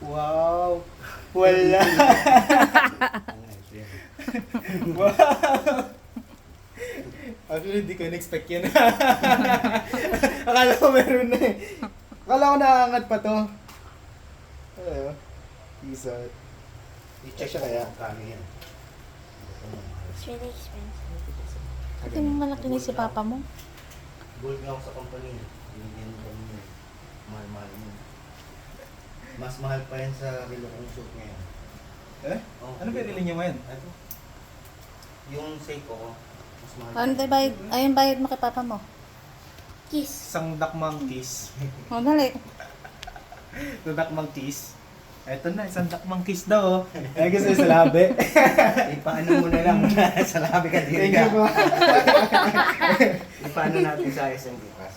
Wow! Wala! Wow! Actually, hindi ko in-expect yun. Akala ko meron na eh. Akala ko nakaangat pa to. Ano? Isot. I-check Siya siya kaya? kaya kano yan. It's really expensive. Ito yung malaki ni si papa mo. Gold nga ako sa company. Yung mahal-mahal mo. Mas mahal pa yan sa relo kong suit ngayon. Eh? Oh, Ano pinili niyo ngayon? Ito. Yung Seiko ko. Mas mahal. Ano tayo bayad? Ayun bayad mo kay papa mo. Kiss. Isang dakmang kiss. O, dali. Isang dakmang kiss. Eto na, isang dakmang kiss daw. Ay, gusto sa labi. Ipaano mo na lang sa labi ka din Thank you po. Ipaano natin sa SMB Pass.